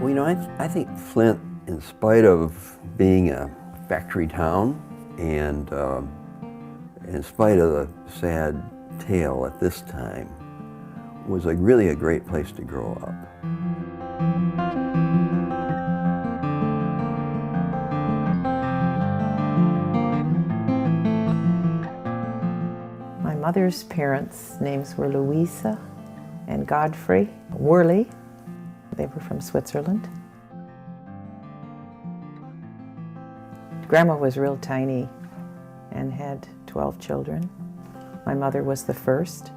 Well, I think Flint, in spite of being a factory town and in spite of the sad tale at this time, was really a great place to grow up. My mother's parents' names were Louisa and Godfrey Worley. They were from Switzerland. Grandma was real tiny and had 12 children. My mother was the first.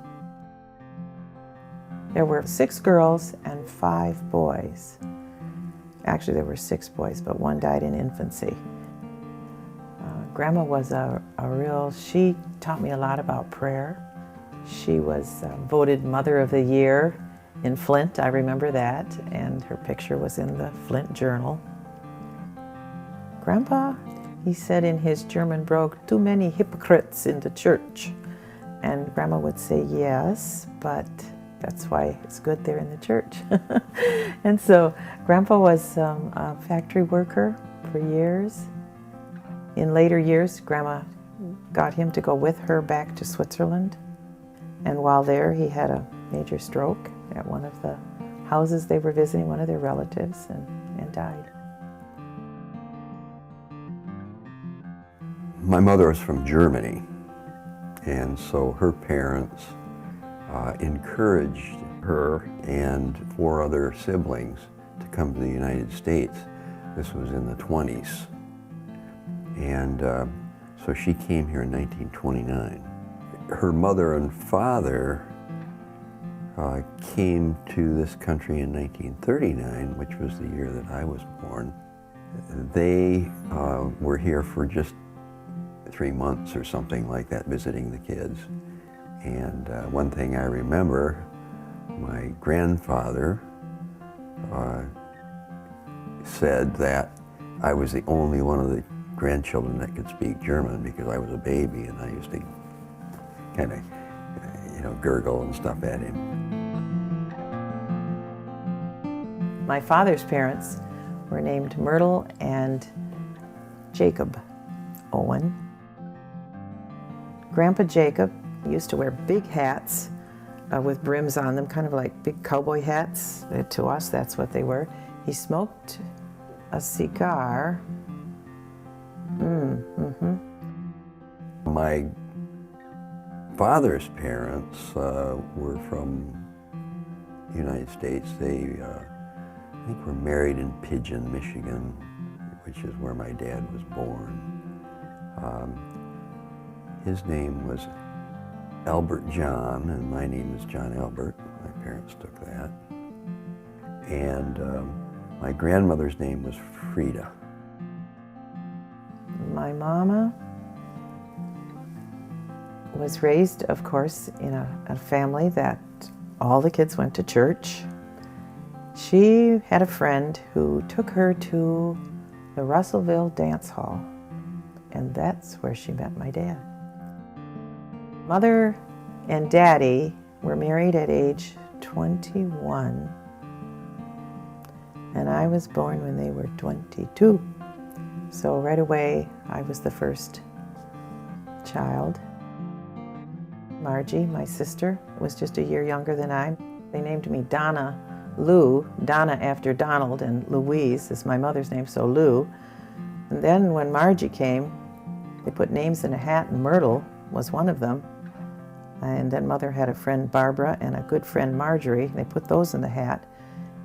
There were 6 girls and 5 boys. Actually, there were 6 boys, but one died in infancy. Grandma was she taught me a lot about prayer. She was voted Mother of the Year in Flint, I remember that, and her picture was in the Flint Journal. Grandpa, he said in his German brogue, too many hypocrites in the church. And Grandma would say, yes, but that's why it's good they're in the church. And so Grandpa was a factory worker for years. In later years, Grandma got him to go with her back to Switzerland. And while there, he had a major stroke at one of the houses they were visiting, one of their relatives, and died. My mother was from Germany, and so her parents encouraged her and 4 other siblings to come to the United States. This was in the 20s. And so she came here in 1929. Her mother and father came to this country in 1939, which was the year that I was born. They were here for just 3 months or something like that, visiting the kids. And one thing I remember, my grandfather said that I was the only one of the grandchildren that could speak German because I was a baby, and I used to kind of, gurgle and stuff at him. My father's parents were named Myrtle and Jacob Owen. Grandpa Jacob used to wear big hats with brims on them, kind of like big cowboy hats. To us, that's what they were. He smoked a cigar. My father's parents were from the United States. They, I think, were married in Pigeon, Michigan, which is where my dad was born. His name was Albert John, and my name is John Albert. My parents took that. And my grandmother's name was Frida. My mama was raised, of course, in a family that all the kids went to church. She had a friend who took her to the Russellville Dance Hall, and that's where she met my dad. Mother and Daddy were married at age 21, and I was born when they were 22. So right away, I was the first child. Margie, my sister, was just a year younger than I. They named me Donna Lou, Donna after Donald, and Louise is my mother's name, so Lou. And then when Margie came, they put names in a hat, and Myrtle was one of them. And then Mother had a friend, Barbara, and a good friend, Marjorie. They put those in the hat.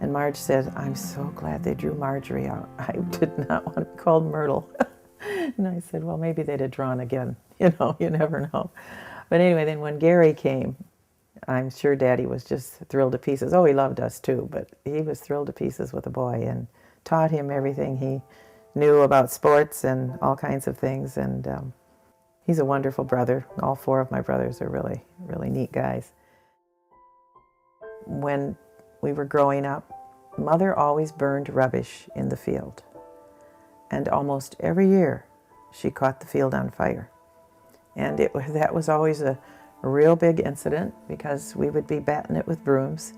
And Marge said, I'm so glad they drew Marjorie out. I did not want to be called Myrtle. And I said, well, maybe they'd have drawn again. You never know. But anyway, then when Gary came, I'm sure Daddy was just thrilled to pieces. Oh, he loved us too, but he was thrilled to pieces with the boy and taught him everything he knew about sports and all kinds of things. And he's a wonderful brother. All 4 of my brothers are really, really neat guys. When we were growing up, Mother always burned rubbish in the field. And almost every year, she caught the field on fire. And that was always a real big incident because we would be batting it with brooms.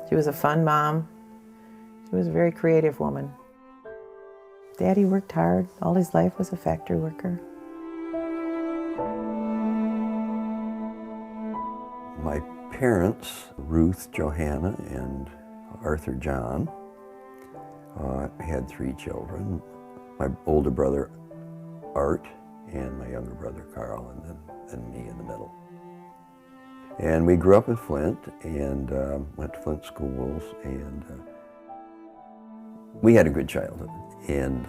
She was a fun mom. She was a very creative woman. Daddy worked hard. All his life was a factory worker. My parents, Ruth Johanna and Arthur John, had 3 children. My older brother Art and my younger brother Carl, and then me in the middle. And we grew up in Flint and went to Flint schools, and we had a good childhood. And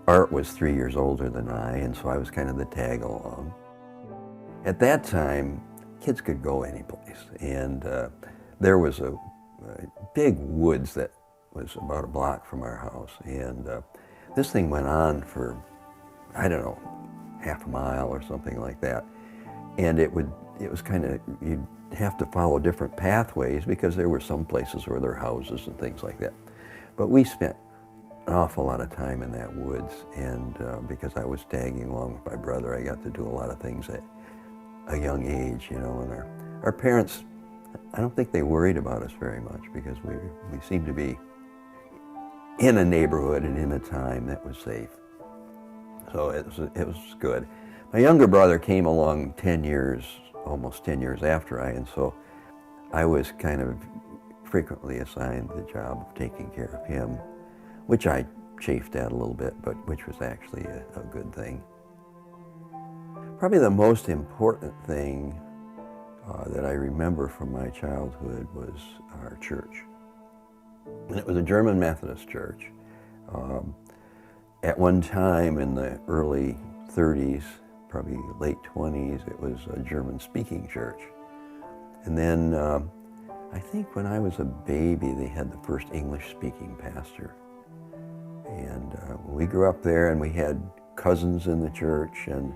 Art was 3 years older than I, and so I was kind of the tag along. At that time, kids could go any place, and there was a big woods that was about a block from our house, and this thing went on for, I don't know, half a mile or something like that. And it was kind of, you'd have to follow different pathways because there were some places where there were houses and things like that. But we spent an awful lot of time in that woods, and because I was tagging along with my brother, I got to do a lot of things at a young age, you know, and our parents, I don't think they worried about us very much because we seemed to be in a neighborhood and in a time that was safe. So it was good. My younger brother came along 10 years, almost 10 years after and so I was kind of frequently assigned the job of taking care of him, which I chafed at a little bit, but which was actually a good thing. Probably the most important thing that I remember from my childhood was our church. And it was a German Methodist church. At one time in the early 30s, probably late 20s, it was a German-speaking church. And then I think when I was a baby, they had the first English-speaking pastor. And we grew up there, and we had cousins in the church, and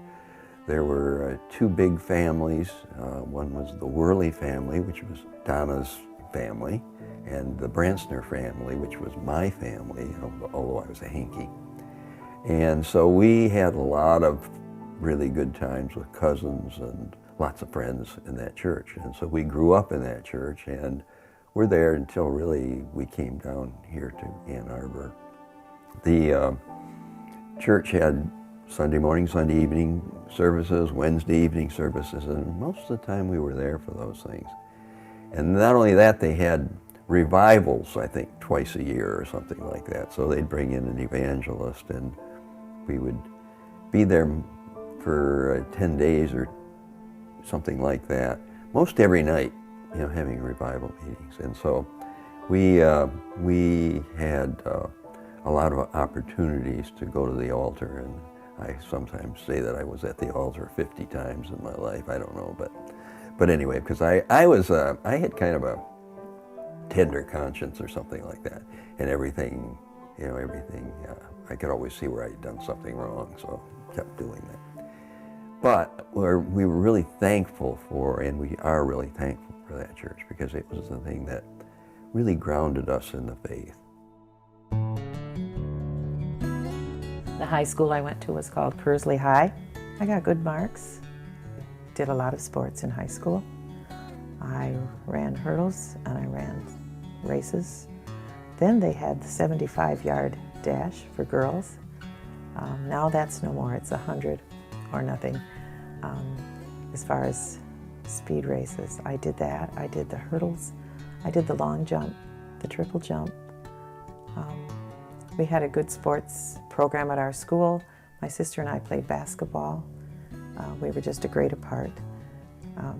there were 2 big families. One was the Worley family, which was Donna's family, and the Bransner family, which was my family, although I was a Henke. And so we had a lot of really good times with cousins and lots of friends in that church. And so we grew up in that church, and were there until really we came down here to Ann Arbor. The church had Sunday morning, Sunday evening services, Wednesday evening services, and most of the time we were there for those things. And not only that, they had revivals, I think, twice a year or something like that. So they'd bring in an evangelist, and we would be there for 10 days or something like that, most every night, you know, having revival meetings. And so we had a lot of opportunities to go to the altar, and I sometimes say that I was at the altar 50 times in my life. I don't know, but anyway, because I had kind of a tender conscience or something like that, and everything, you know, I could always see where I'd done something wrong, so I kept doing that. But we were really thankful for, and we are really thankful for that church, because it was the thing that really grounded us in the faith. The high school I went to was called Kersley High. I got good marks, did a lot of sports in high school. I ran hurdles and I ran races. Then they had the 75-yard dash for girls. Now that's no more, it's 100 or nothing. As far as speed races, I did that. I did the hurdles. I did the long jump, the triple jump. We had a good sports program at our school. My sister and I played basketball. We were just a great apart.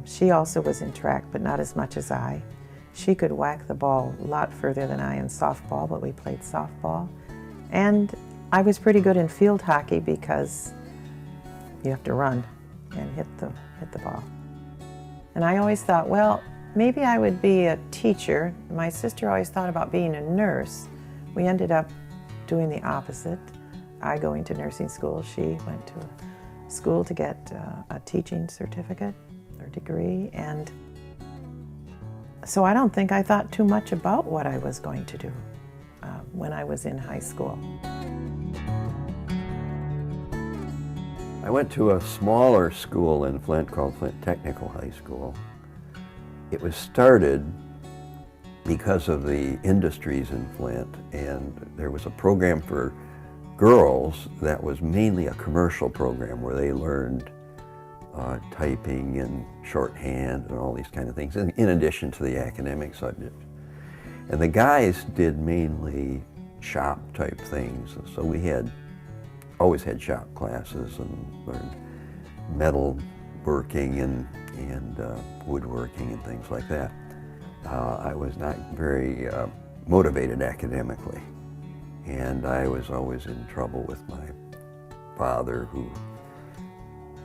She also was in track, but not as much as I. She could whack the ball a lot further than I in softball, but we played softball. And I was pretty good in field hockey because you have to run and hit the ball. And I always thought, well, maybe I would be a teacher. My sister always thought about being a nurse. We ended up doing the opposite. I going to nursing school. She went to school to get a teaching certificate or degree. And so I don't think I thought too much about what I was going to do when I was in high school. I went to a smaller school in Flint called Flint Technical High School. It was started because of the industries in Flint, and there was a program for girls that was mainly a commercial program where they learned typing and shorthand and all these kind of things, in addition to the academic subjects. And the guys did mainly shop type things, so we always had shop classes and learned metal working and woodworking and things like that. I was not very motivated academically, and I was always in trouble with my father, who,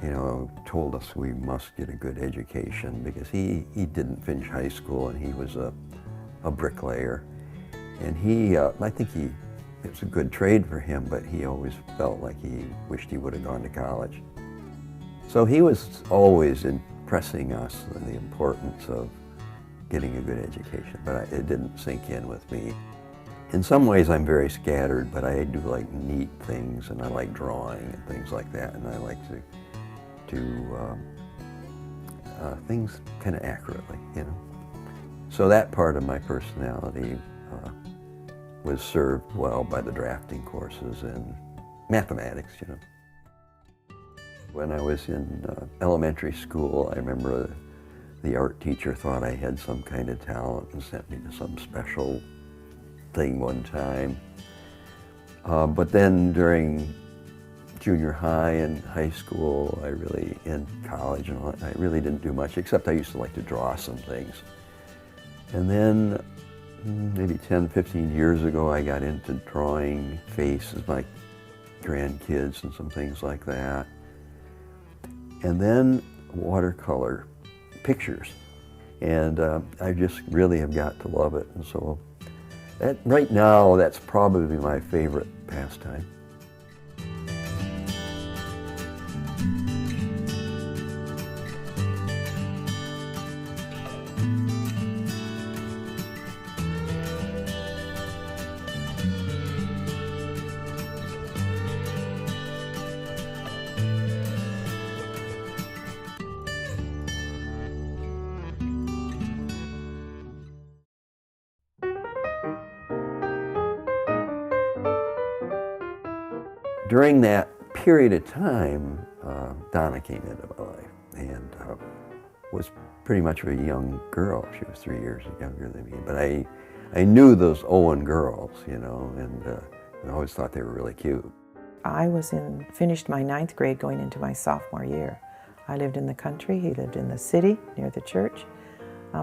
you know, told us we must get a good education because he didn't finish high school, and he was a bricklayer. And I think it was a good trade for him, but he always felt like he wished he would have gone to college. So he was always impressing us on the importance of getting a good education, but it didn't sink in with me. In some ways I'm very scattered, but I do like neat things, and I like drawing and things like that, and I like to do things kind of accurately, you know. So that part of my personality was served well by the drafting courses and mathematics, you know. When I was in elementary school, I remember the art teacher thought I had some kind of talent and sent me to some special thing one time. But then during junior high and high school, and college and all, I really didn't do much, except I used to like to draw some things. And then maybe 10, 15 years ago, I got into drawing faces of my grandkids and some things like that. And then watercolor pictures. And I just really have got to love it. And so right now, that's probably my favorite pastime. During that period of time, Donna came into my life, and was pretty much of a young girl. She was 3 years younger than me, but I knew those Owen girls, you know, and I always thought they were really cute. I finished my 9th grade going into my sophomore year. I lived in the country, he lived in the city near the church,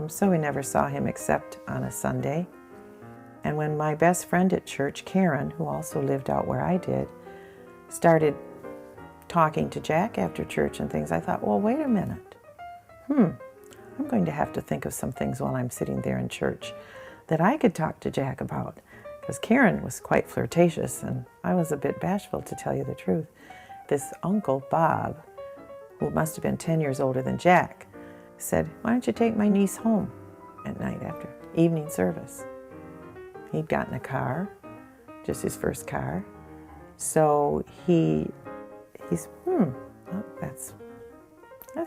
so we never saw him except on a Sunday. And when my best friend at church, Karen, who also lived out where I did, started talking to Jack after church and things, I thought, well, wait a minute. I'm going to have to think of some things while I'm sitting there in church that I could talk to Jack about. Because Karen was quite flirtatious, and I was a bit bashful, to tell you the truth. This uncle, Bob, who must have been 10 years older than Jack, said, why don't you take my niece home at night after evening service? He'd gotten a car, just his first car. So he's, oh,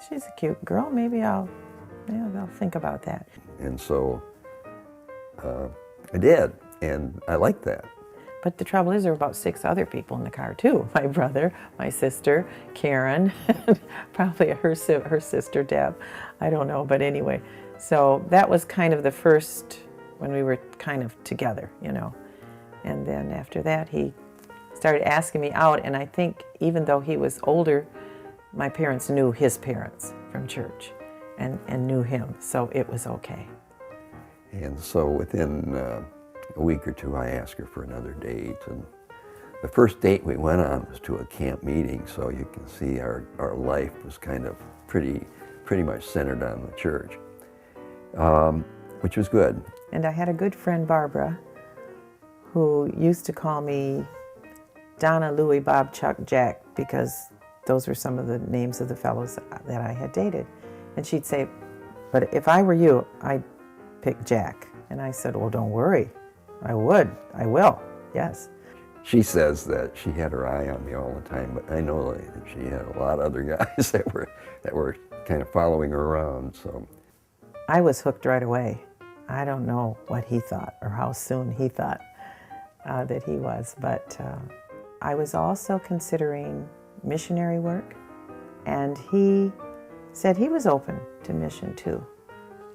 she's a cute girl. Maybe I'll think about that. And so I did, and I liked that. But the trouble is, there were about 6 other people in the car too. My brother, my sister, Karen, probably her sister, Deb. I don't know, but anyway. So that was kind of the first, when we were kind of together, you know. And then after that, he started asking me out, and I think even though he was older, my parents knew his parents from church and knew him, so it was okay. And so within a week or two, I asked her for another date, and the first date we went on was to a camp meeting, so you can see our life was kind of pretty much centered on the church, which was good. And I had a good friend, Barbara, who used to call me Donna, Louie, Bob, Chuck, Jack, because those were some of the names of the fellows that I had dated. And she'd say, but if I were you, I'd pick Jack. And I said, well, don't worry. I will, yes. She says that she had her eye on me all the time, but I know that she had a lot of other guys that were kind of following her around, so. I was hooked right away I don't know what he thought or how soon he thought that he was, but I was also considering missionary work, and he said he was open to mission too,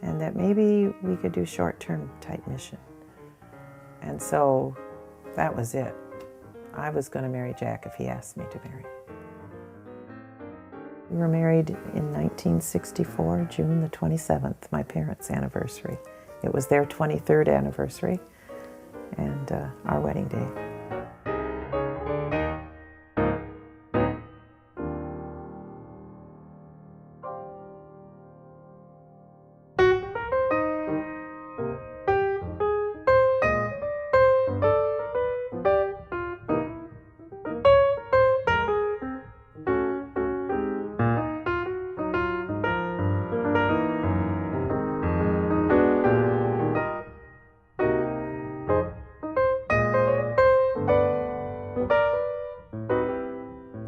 and that maybe we could do short-term type mission. And so that was it. I was going to marry Jack if he asked me to marry. We were married in 1964, June the 27th, my parents' anniversary. It was their 23rd anniversary and our wedding day.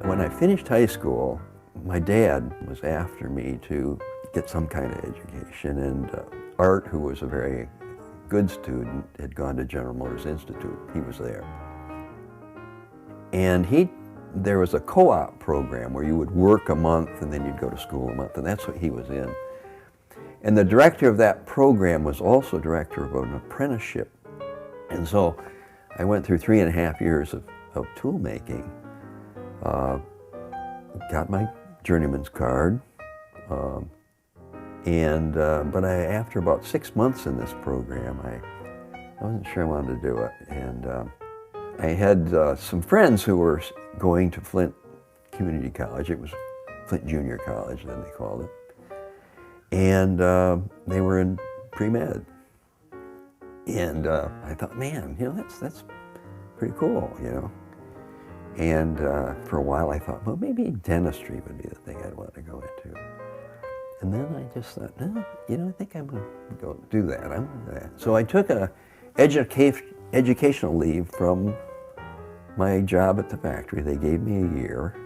When I finished high school, my dad was after me to get some kind of education, and Art, who was a very good student, had gone to General Motors Institute. He was there. And there was a co-op program where you would work a month and then you'd go to school a month, and that's what he was in. And the director of that program was also director of an apprenticeship. And so I went through 3.5 years of tool making. Got my journeyman's card, but after about 6 months in this program, I wasn't sure I wanted to do it, and I had some friends who were going to Flint Community College. It was Flint Junior College, then they called it, and they were in pre-med, and I thought, man, that's pretty cool, And for a while I thought, well, maybe dentistry would be the thing I'd want to go into. And then I just thought, no, I think I'm going to go do that. I'm going to do that. So I took a educational leave from my job at the factory. They gave me a year,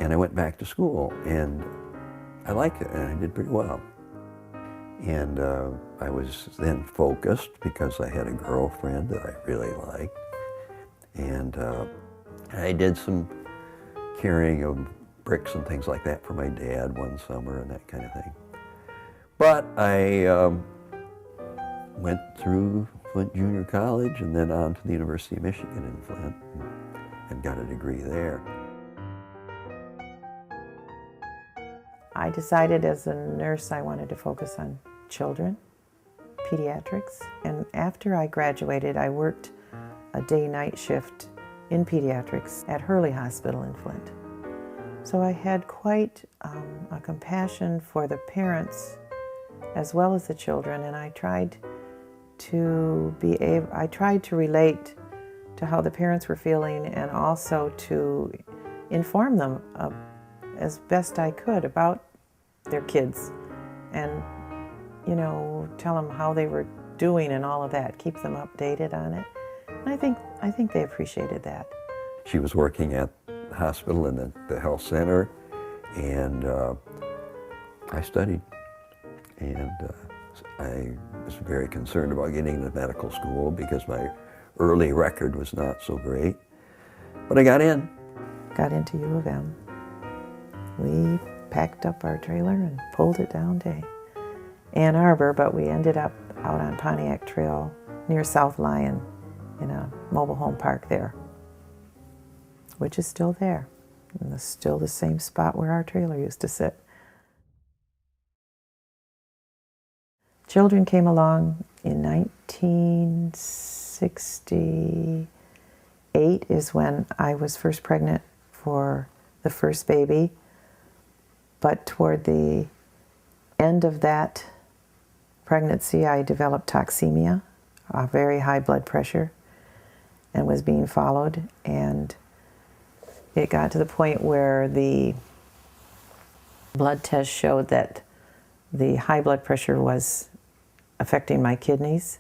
and I went back to school, and I liked it, and I did pretty well. And I was then focused because I had a girlfriend that I really liked, and I did some carrying of bricks and things like that for my dad one summer and that kind of thing. But I went through Flint Junior College and then on to the University of Michigan in Flint and got a degree there. I decided as a nurse I wanted to focus on children, pediatrics, and after I graduated I worked a day-night shift in pediatrics at Hurley Hospital in Flint. So I had quite a compassion for the parents as well as the children, and I tried to relate to how the parents were feeling and also to inform them as best I could about their kids and, tell them how they were doing and all of that, keep them updated on it. And I think they appreciated that. She was working at the hospital and the health center, and I studied. And I was very concerned about getting into medical school because my early record was not so great. But I got in. Got into U of M. We packed up our trailer and pulled it down to Ann Arbor, but we ended up out on Pontiac Trail near South Lyon in a mobile home park there, which is still there, and it's still the same spot where our trailer used to sit. Children came along in 1968 is when I was first pregnant for the first baby, but toward the end of that pregnancy I developed toxemia, a very high blood pressure, and was being followed, and it got to the point where the blood test showed that the high blood pressure was affecting my kidneys,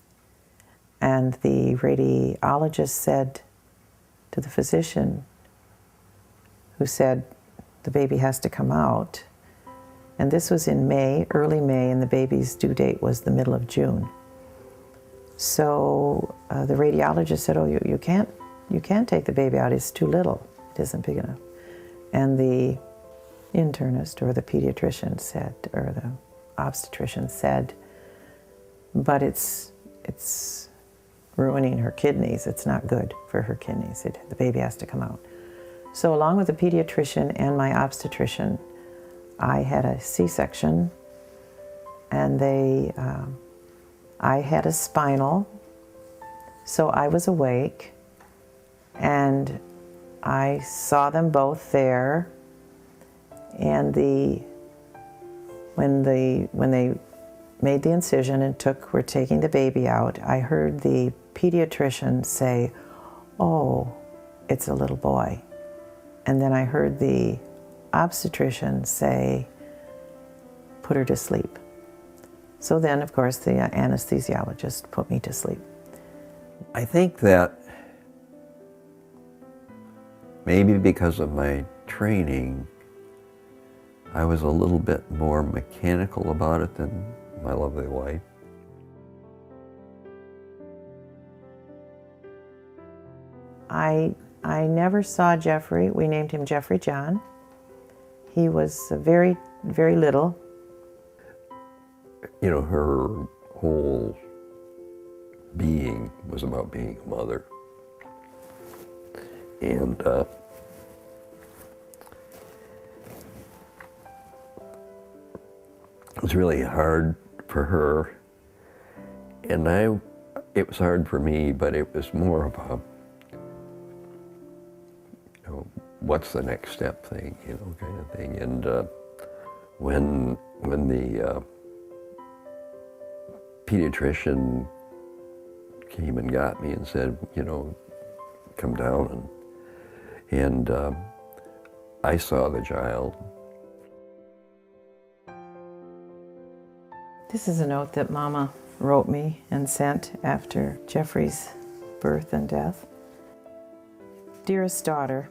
and the radiologist said to the physician, who said the baby has to come out, and this was in May, early May, and the baby's due date was the middle of June. So the radiologist said, oh, you can't take the baby out, it's too little, it isn't big enough. And the internist or the pediatrician said, or the obstetrician said, but it's ruining her kidneys, it's not good for her kidneys, the baby has to come out. So along with the pediatrician and my obstetrician, I had a C-section, and I had a spinal, so I was awake, and I saw them both there, and when they made the incision and were taking the baby out, I heard the pediatrician say, oh, it's a little boy. And then I heard the obstetrician say, put her to sleep. So then, of course, the anesthesiologist put me to sleep. I think that maybe because of my training, I was a little bit more mechanical about it than my lovely wife. I never saw Jeffrey. We named him Jeffrey John. He was very, very little. You know, her whole being was about being a mother. And it was really hard for her. And it was hard for me, but it was more about, you know, what's the next step thing, you know, kind of thing. And when the pediatrician came and got me and said, you know, come down, and I saw the child. This is a note that Mama wrote me and sent after Jeffrey's birth and death. Dearest daughter,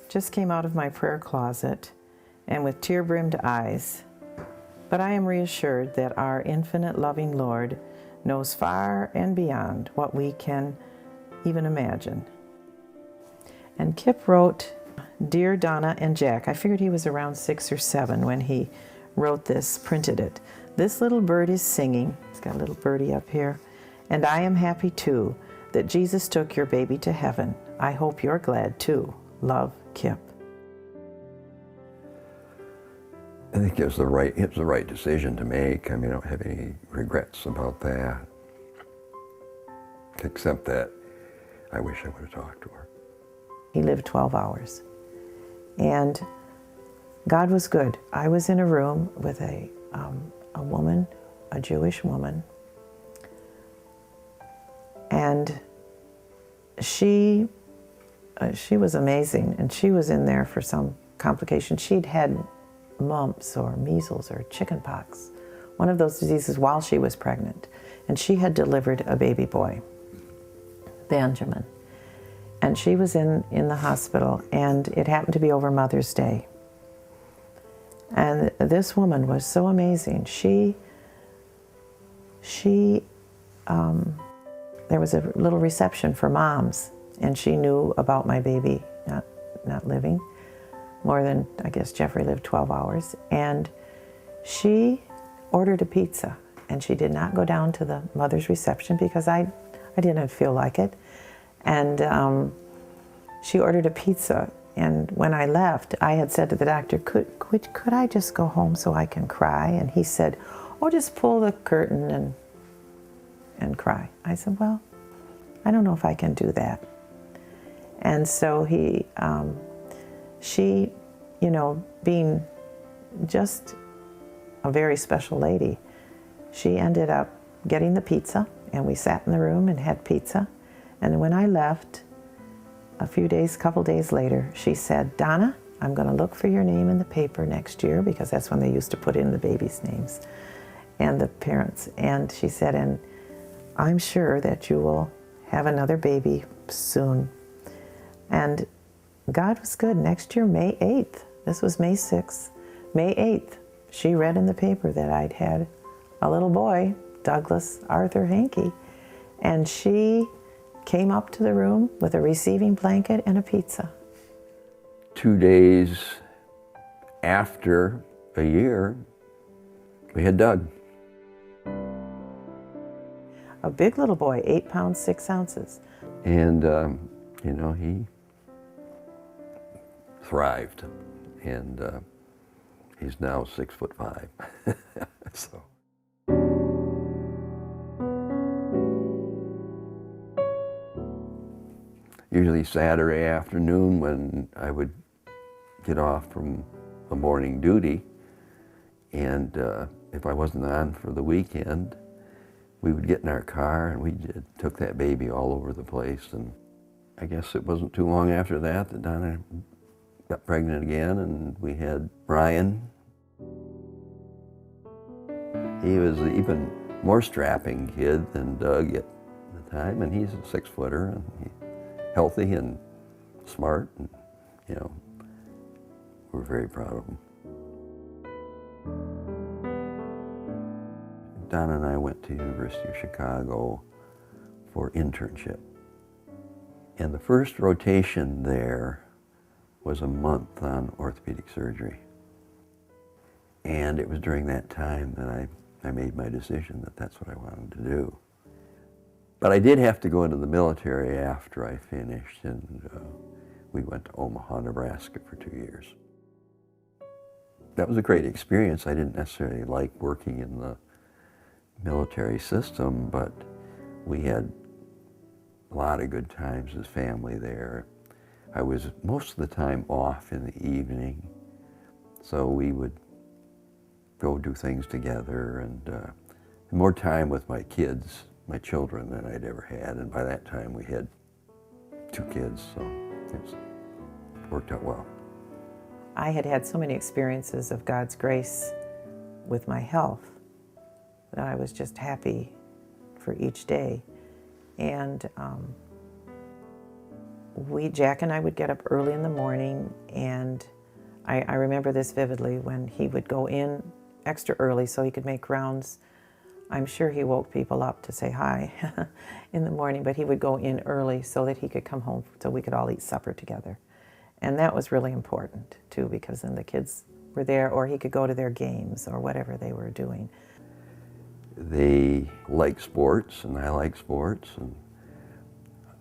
just came out of my prayer closet and with tear-brimmed eyes, but I am reassured that our infinite loving Lord knows far and beyond what we can even imagine. And Kip wrote, Dear Donna and Jack, I figured he was around 6 or 7 when he wrote this, printed it. This little bird is singing, he's got a little birdie up here, and I am happy too that Jesus took your baby to heaven. I hope you're glad too. Love, Kip. I think it was the right decision to make. I mean, I don't have any regrets about that, except that I wish I would have talked to her. He lived 12 hours, and God was good. I was in a room with a woman, a Jewish woman, and she was amazing, and she was in there for some complication. She'd had mumps or measles or chickenpox, one of those diseases while she was pregnant, and she had delivered a baby boy, Benjamin, and she was in the hospital, and it happened to be over Mother's Day. And this woman was so amazing. There was a little reception for moms, and she knew about my baby not living more than, I guess Jeffrey lived 12 hours. And she ordered a pizza, and she did not go down to the mother's reception because I didn't feel like it. And she ordered a pizza. And when I left, I had said to the doctor, could I just go home so I can cry? And he said, oh, just pull the curtain and cry. I said, well, I don't know if I can do that. And so she, you know, being just a very special lady, she ended up getting the pizza, and we sat in the room and had pizza. And when I left, couple days later, she said, Donna, I'm going to look for your name in the paper next year, because that's when they used to put in the babies' names and the parents. And she said, and I'm sure that you will have another baby soon. And God was good. Next year, May 8th, this was May 6th, May 8th, she read in the paper that I'd had a little boy, Douglas Arthur Henke, And she came up to the room with a receiving blanket and a pizza. 2 days after a year, we had Doug. A big little boy, 8 pounds, 6 ounces. And, you know, he thrived. And he's now 6'5". So. Usually Saturday afternoon when I would get off from a morning duty, and if I wasn't on for the weekend, we would get in our car and we took that baby all over the place. And I guess it wasn't too long after that that Donna got pregnant again, and we had Ryan. He was an even more strapping kid than Doug at the time, and he's a 6-footer, and he's healthy and smart, and, you know, we're very proud of him. Donna and I went to University of Chicago for internship. And the first rotation there was a month on orthopedic surgery. And it was during that time that I made my decision that that's what I wanted to do. But I did have to go into the military after I finished, and we went to Omaha, Nebraska for 2 years. That was a great experience. I didn't necessarily like working in the military system, but we had a lot of good times as family there. I was most of the time off in the evening, so we would go do things together, and more time with my kids, my children, than I'd ever had. And by that time we had 2 kids, so it worked out well. I had had so many experiences of God's grace with my health that I was just happy for each day. And Jack and I would get up early in the morning, and I remember this vividly when he would go in extra early so he could make rounds. I'm sure he woke people up to say hi in the morning, but he would go in early so that he could come home so we could all eat supper together. And that was really important too, because then the kids were there, or he could go to their games or whatever they were doing. They like sports, and I like sports, and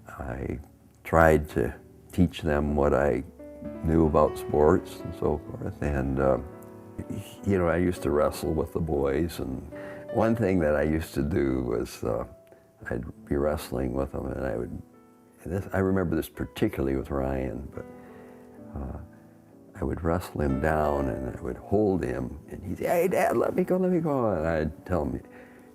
I tried to teach them what I knew about sports and so forth. And you know, I used to wrestle with the boys, and one thing that I used to do was I'd be wrestling with them, and I remember this particularly with Ryan, but I would wrestle him down, and I would hold him, and he'd say, "Hey, Dad, let me go," and I'd tell him,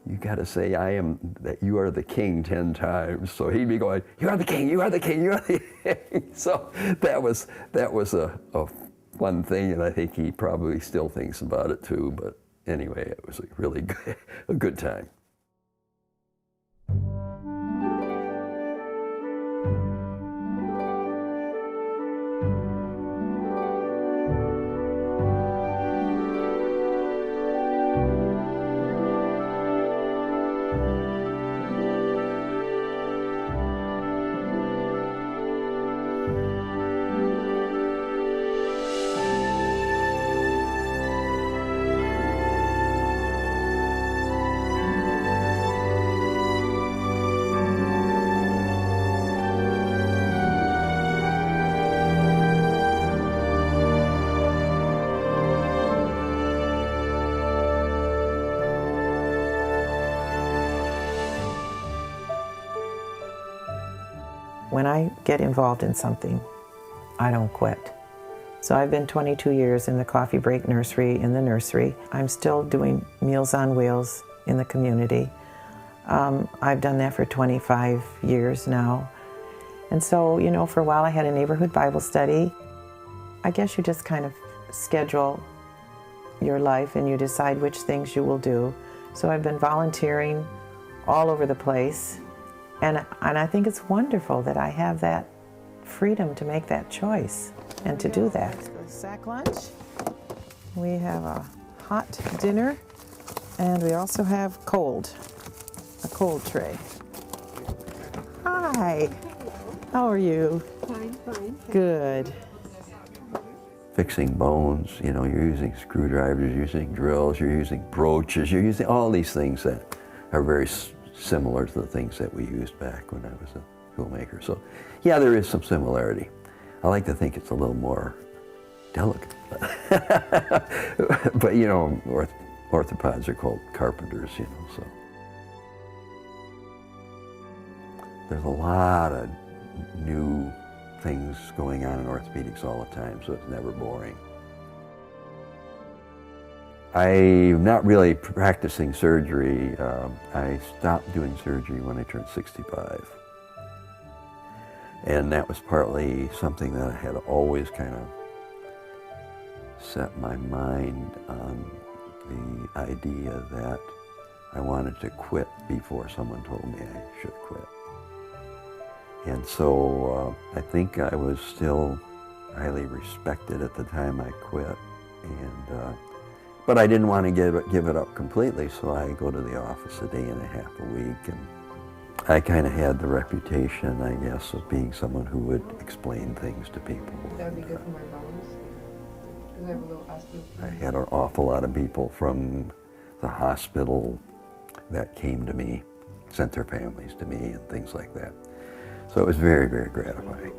"You got to say that you are the king 10 times." So he'd be going, "You are the king, you are the king, you are the king." So that was a fun thing, and I think he probably still thinks about it too. But anyway, it was really a good time. When I get involved in something, I don't quit. So I've been 22 years in the Coffee Break Nursery in the nursery. I'm still doing Meals on Wheels in the community. I've done that for 25 years now. And so, you know, for a while I had a neighborhood Bible study. I guess you just kind of schedule your life and you decide which things you will do. So I've been volunteering all over the place. And I think it's wonderful that I have that freedom to make that choice and to do that. Sack lunch. We have a hot dinner, and we also have a cold tray. Hi. How are you? Fine, fine. Good. Fixing bones, you know, you're using screwdrivers, you're using drills, you're using broaches, you're using all these things that are very similar to the things that we used back when I was a toolmaker. So, yeah, there is some similarity. I like to think it's a little more delicate. But, you know, orthopods are called carpenters, you know, so. There's a lot of new things going on in orthopedics all the time, so it's never boring. I'm not really practicing surgery. I stopped doing surgery when I turned 65. And that was partly something that I had always kind of set my mind on the idea that I wanted to quit before someone told me I should quit. And so I think I was still highly respected at the time I quit. And but I didn't want to give it up completely, so I go to the office a day and a half a week. And I kind of had the reputation, I guess, of being someone who would explain things to people. That would be good for my bones. Because I have a little osteoporosis. I had an awful lot of people from the hospital that came to me, sent their families to me and things like that. So it was very, very gratifying.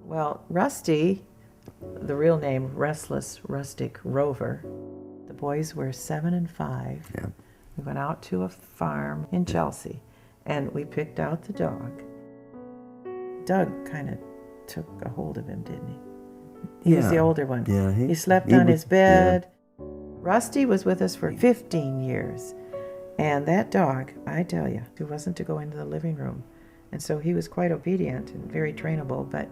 Well, Rusty, the real name Restless Rustic Rover, the boys were 7 and 5. Yeah. We went out to a farm in Chelsea and we picked out the dog. Doug kind of took a hold of him, didn't he? He was the older one. Yeah, he slept on his bed. Yeah. Rusty was with us for 15 years. And that dog, I tell you, he wasn't to go into the living room. And so he was quite obedient and very trainable. But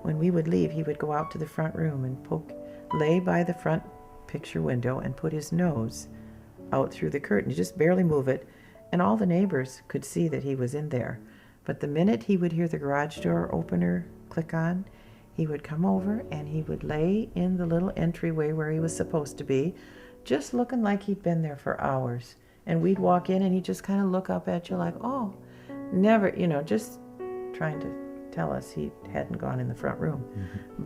when we would leave, he would go out to the front room and lay by the front picture window and put his nose out through the curtain. Just barely move it. And all the neighbors could see that he was in there. But the minute he would hear the garage door opener click on, he would come over and he would lay in the little entryway where he was supposed to be, just looking like he'd been there for hours. And we'd walk in and he'd just kind of look up at you like, oh, never, you know, just trying to tell us he hadn't gone in the front room. Mm-hmm.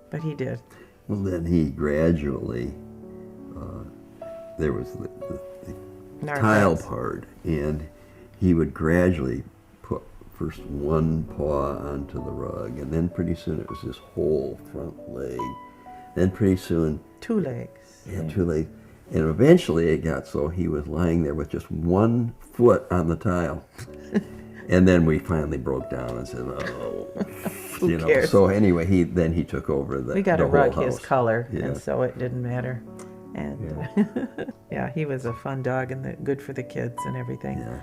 But he did. Well, then he gradually, there was the tile part, and he would gradually put first one paw onto the rug, and then pretty soon it was this whole front leg. Then pretty soon... 2 legs. Yeah, 2 legs. And eventually it got so he was lying there with just 1 foot on the tile. And then we finally broke down and said, oh, Who cares? So anyway, he took over the We got the a rug whole his house. color, Yeah. and so it didn't matter. And yeah, he was a fun dog and good for the kids and everything. Yeah,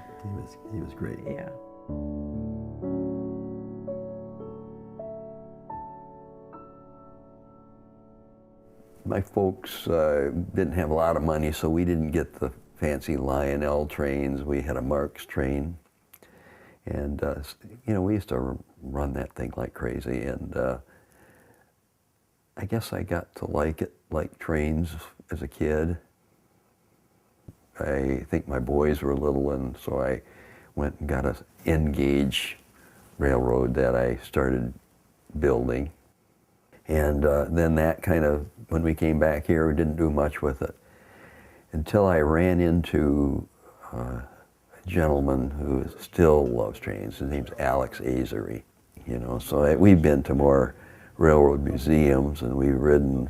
he was great. Yeah. My folks didn't have a lot of money, so we didn't get the fancy Lionel trains. We had a Marx train. And, you know, we used to run that thing like crazy. And I guess I got to like trains as a kid. I think my boys were little, and so I went and got a N-gauge railroad that I started building. And then that kind of, when we came back here, we didn't do much with it until I ran into a gentleman who still loves trains. His name's Alex Azery, you know. So we've been to more railroad museums, and we've ridden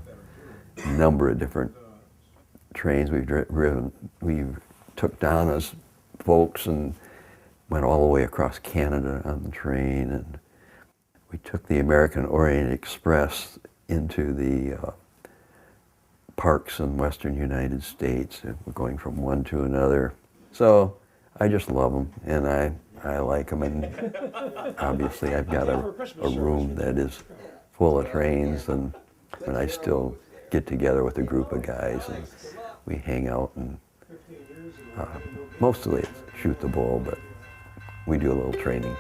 a number of different trains. We took Donna's folks and went all the way across Canada on the train, and we took the American Orient Express into the parks in western United States. We're going from one to another. So I just love them, and I like them, and obviously I've got a room that is full of trains, and I still get together with a group of guys, and we hang out, and mostly it's shoot the bull, but we do a little training.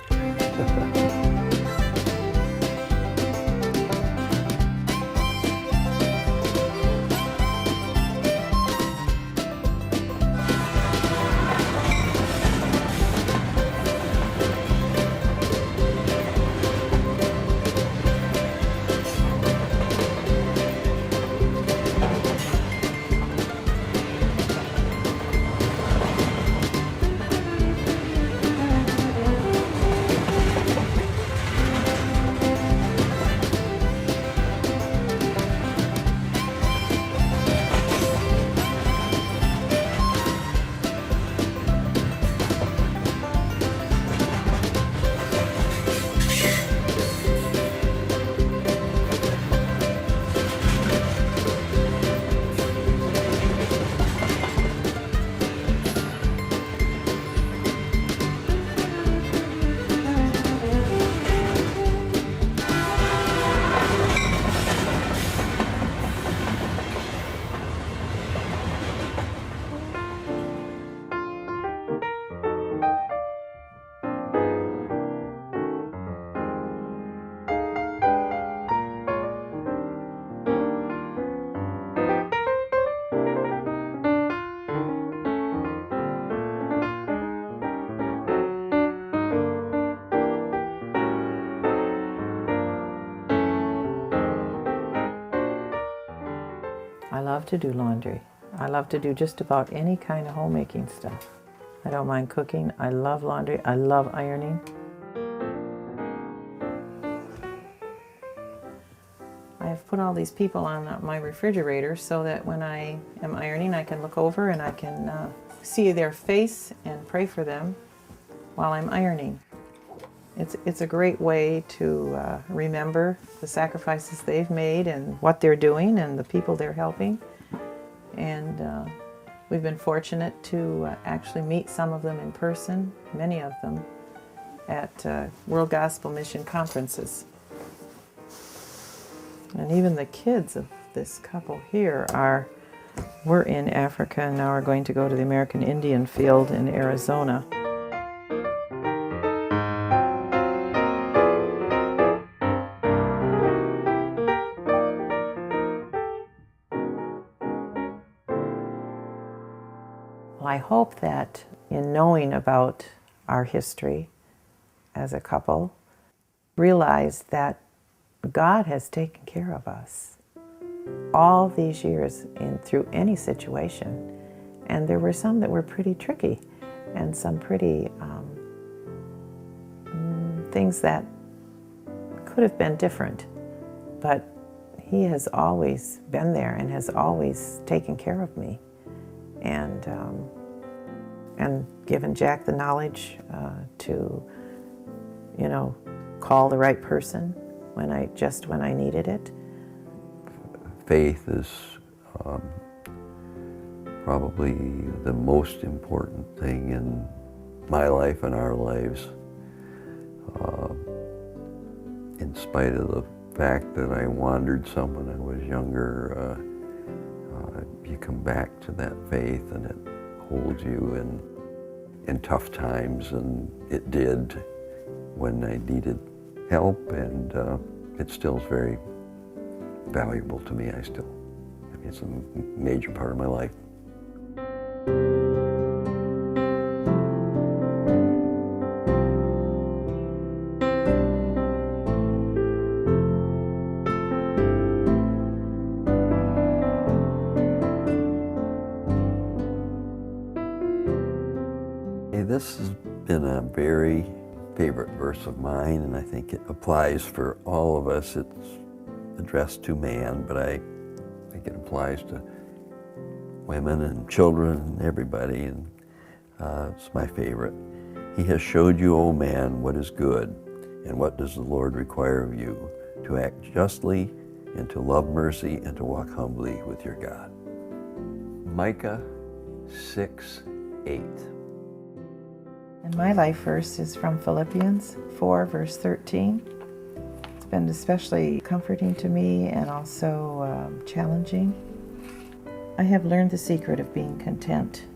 I love to do laundry. I love to do just about any kind of homemaking stuff. I don't mind cooking. I love laundry. I love ironing. I have put all these people on my refrigerator so that when I am ironing, I can look over and I can see their face and pray for them while I'm ironing. It's a great way to remember the sacrifices they've made and what they're doing and the people they're helping. And we've been fortunate to actually meet some of them in person, many of them, at World Gospel Mission conferences. And even the kids of this couple here were in Africa and now are going to go to the American Indian Field in Arizona. Well, I hope that in knowing about our history as a couple, realize that God has taken care of us all these years through any situation. And there were some that were pretty tricky and some pretty things that could have been different. But He has always been there and has always taken care of me. And given Jack the knowledge to, call the right person when I needed it. Faith is probably the most important thing in my life and our lives. In spite of the fact that I wandered some when I was younger, you come back to that faith and it holds you in tough times, and it did when I needed help, and it still is very valuable to me. It's a major part of my life. This has been a very favorite verse of mine, and I think it applies for all of us. It's addressed to man, but I think it applies to women and children and everybody, and it's my favorite. He has showed you, O man, what is good, and what does the Lord require of you, to act justly, and to love mercy, and to walk humbly with your God. Micah 6:8. And my life verse is from Philippians 4, verse 13. It's been especially comforting to me and also challenging. I have learned the secret of being content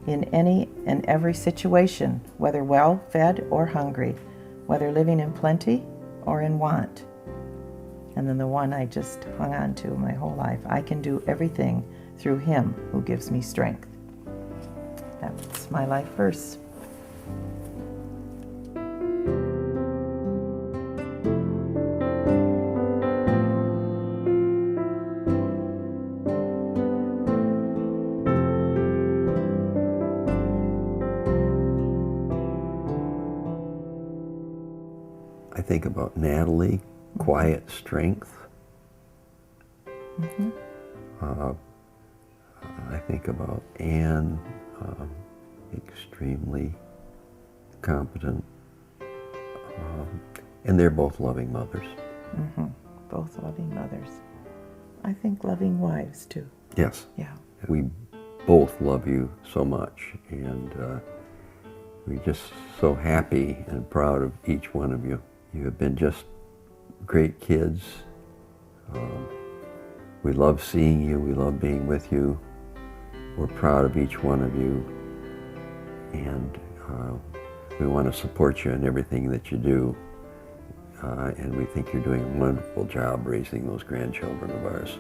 in any and every situation, whether well-fed or hungry, whether living in plenty or in want. And then the one I just hung on to my whole life, I can do everything through Him who gives me strength. That's my life verse. I think about Natalie, quiet strength. Mm-hmm. I think about Anne, extremely competent. And they're both loving mothers. Mm-hmm. Both loving mothers. I think loving wives too. Yes. Yeah. We both love you so much, and we're just so happy and proud of each one of you. You have been just great kids. We love seeing you. We love being with you. We're proud of each one of you. And we want to support you in everything that you do. And we think you're doing a wonderful job raising those grandchildren of ours.